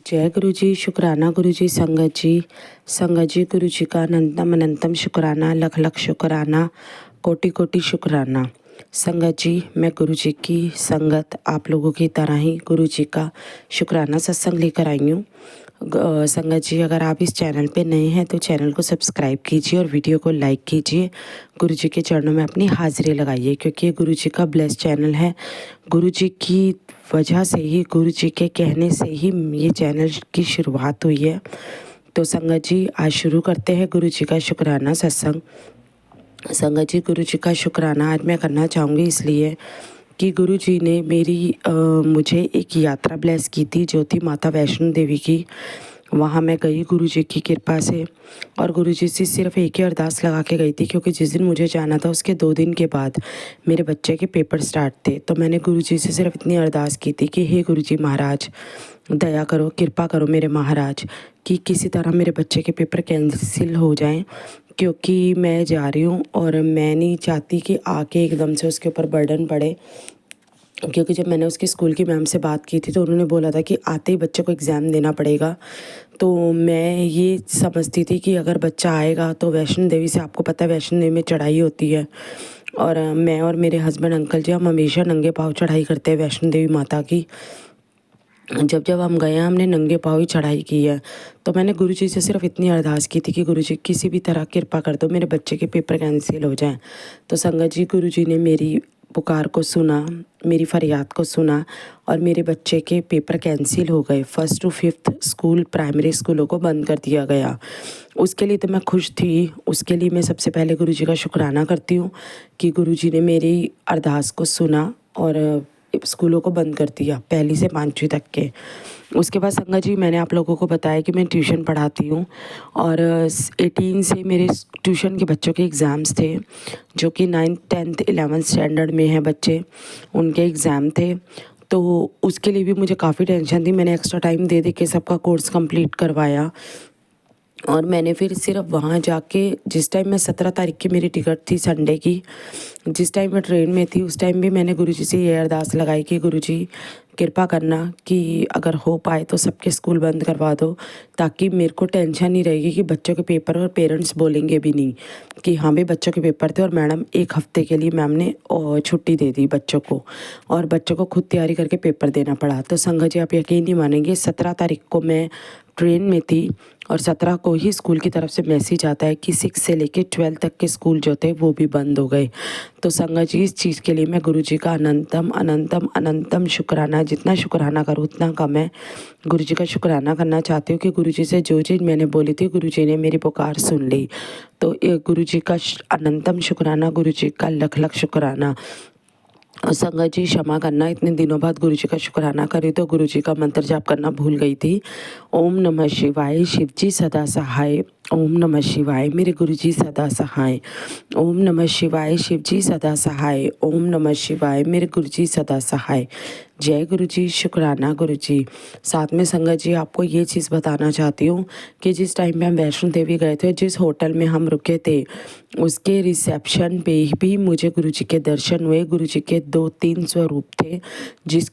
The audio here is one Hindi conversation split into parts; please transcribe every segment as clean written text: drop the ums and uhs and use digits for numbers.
जय गुरु जी, शुक्राना गुरु जी, संगत जी गुरु जी का अनंतम अनंतम शुक्राना, लख लख शुक्राना, कोटि कोटि शुक्राना। संगत जी, मैं गुरु जी की संगत आप लोगों की तरह ही गुरु जी का शुक्राना सत्संग लेकर आई हूँ। संगत जी, अगर आप इस चैनल पे नए हैं तो चैनल को सब्सक्राइब कीजिए और वीडियो को लाइक कीजिए। गुरु जी के चरणों में अपनी हाजिरी लगाइए, क्योंकि ये गुरु जी का ब्लेस चैनल है। गुरु जी की वजह से ही, गुरु जी के कहने से ही ये चैनल की शुरुआत हुई है। तो संगत जी, आज शुरू करते हैं गुरु जी का शुक्राना सत्संग। संगत जी, गुरु जी का शुक्राना आज मैं करना चाहूँगी इसलिए कि गुरु जी ने मुझे एक यात्रा ब्लेस की थी, जो थी माता वैष्णो देवी की। वहाँ मैं गई गुरु जी की कृपा से, और गुरु जी से सिर्फ एक ही अरदास लगा के गई थी, क्योंकि जिस दिन मुझे जाना था उसके 2 दिन के बाद मेरे बच्चे के पेपर स्टार्ट थे। तो मैंने गुरु जी से सिर्फ इतनी अरदास की थी कि हे गुरु जी महाराज, दया करो, कृपा करो मेरे महाराज, कि किसी तरह मेरे बच्चे के पेपर कैंसिल हो जाएं, क्योंकि मैं जा रही हूँ और मैं नहीं चाहती कि आके एकदम से उसके ऊपर बर्डन पड़े। क्योंकि जब मैंने उसके स्कूल की मैम से बात की थी तो उन्होंने बोला था कि आते ही बच्चे को एग्ज़ाम देना पड़ेगा। तो मैं ये समझती थी कि अगर बच्चा आएगा तो वैष्णो देवी से, आपको पता है वैष्णो देवी में चढ़ाई होती है, और मैं और मेरे हस्बैंड अंकल जी हम हमेशा नंगे पाँव चढ़ाई करते हैं वैष्णो देवी माता की। जब हम गए हैं, हमने नंगे पाँव ही चढ़ाई की है। तो मैंने गुरु जी से सिर्फ इतनी अरदास की थी कि गुरु जी किसी भी तरह कृपा कर दो, मेरे बच्चे के पेपर कैंसिल हो जाएं। तो संगत जी, गुरु जी ने मेरी पुकार को सुना, मेरी फरियाद को सुना, और मेरे बच्चे के पेपर कैंसिल हो गए। 1st to 5th school, primary स्कूलों को बंद कर दिया गया। उसके लिए तो मैं खुश थी। उसके लिए मैं सबसे पहले गुरु जी का शुक्राना करती हूँ कि गुरु जी ने मेरी अरदास को सुना और स्कूलों को बंद कर दिया, 1ली से 5वीं तक के। उसके बाद संगत जी, मैंने आप लोगों को बताया कि मैं ट्यूशन पढ़ाती हूँ, और 18 से मेरे ट्यूशन के बच्चों के एग्ज़ाम्स थे, जो कि 9th 10th 11th स्टैंडर्ड में हैं बच्चे, उनके एग्ज़ाम थे। तो उसके लिए भी मुझे काफ़ी टेंशन थी। मैंने एक्स्ट्रा टाइम दे दे के सबका कोर्स कंप्लीट करवाया, और मैंने फिर सिर्फ वहाँ जाके, जिस टाइम मैं 17 तारीख की मेरी टिकट थी संडे की, जिस टाइम मैं ट्रेन में थी उस टाइम भी मैंने गुरुजी से ये अरदास लगाई कि गुरुजी कृपा करना कि अगर हो पाए तो सबके स्कूल बंद करवा दो, ताकि मेरे को टेंशन नहीं रहेगी कि बच्चों के पेपर, और पेरेंट्स बोलेंगे भी नहीं कि हाँ भाई बच्चों के पेपर थे और मैडम 1 हफ्ते के लिए मैम ने छुट्टी दे दी बच्चों को, और बच्चों को खुद तैयारी करके पेपर देना पड़ा। तो संगत जी, आप यकीन नहीं मानेंगे, 17 तारीख को मैं ट्रेन में थी और 17 को ही स्कूल की तरफ से मैसेज आता है कि 6 से लेके 12 तक के स्कूल जो थे वो भी बंद हो गए। तो संगत जी, इस चीज़ के लिए मैं गुरु जी का अनंतम अनंतम अनंतम शुक्राना, जितना शुक्राना करूँ उतना कम है, गुरु जी का शुक्राना करना चाहती हूँ कि गुरु जी से जो चीज़ मैंने बोली थी गुरु जी ने मेरी पुकार सुन ली। तो गुरु जी का अनंतम शुक्राना, गुरु जी का लख लख शुक्राना। और संगत जी, क्षमा करना, इतने दिनों बाद गुरु जी का शुक्राना करी तो गुरु जी का मंत्र जाप करना भूल गई थी। ओम नमः शिवाय, शिव जी सदा सहाय। ओम नमः शिवाय, मेरे गुरु जी सदा सहाय। ओम नमः शिवाय, शिव जी सदा सहाय। ओम नमः शिवाय, मेरे गुरु जी सदा सहाय। जय गुरु जी, शुक्राना गुरु जी। साथ में संगत जी, आपको ये चीज़ बताना चाहती हूँ कि जिस टाइम पे हम वैष्णो देवी गए थे, जिस होटल में हम रुके थे, उसके रिसेप्शन पे भी मुझे गुरु जी के दर्शन हुए। गुरु जी के 2-3 स्वरूप थे, जिस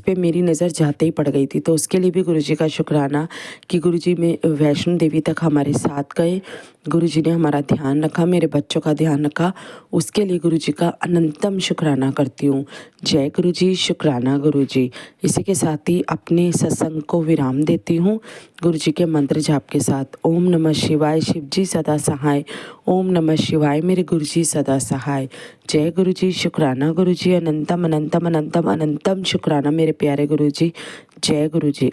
पे मेरी नज़र जाते ही पड़ गई थी। तो उसके लिए भी गुरु जी का शुक्राना कि गुरु जी में वैष्णो देवी तक हमारे साथ गए, गुरु जी ने हमारा ध्यान रखा, मेरे बच्चों का ध्यान रखा। उसके लिए गुरु जी का अनंतम शुक्राना करती हूँ। जय गुरु जी, शुक्राना गुरु जी। इसी के साथ ही अपने सत्संग को विराम देती हूँ गुरु जी के मंत्र जाप के साथ। ओम नमः शिवाय, शिव जी सदा सहाय। ओम नमः शिवाय, मेरे गुरु जी सदा सहाय। जय गुरु जी, शुक्राना गुरु जी, अनंतम अनंतम अनंतम अनंतम शुक्राना मेरे प्यारे गुरु जी। जय गुरु जी।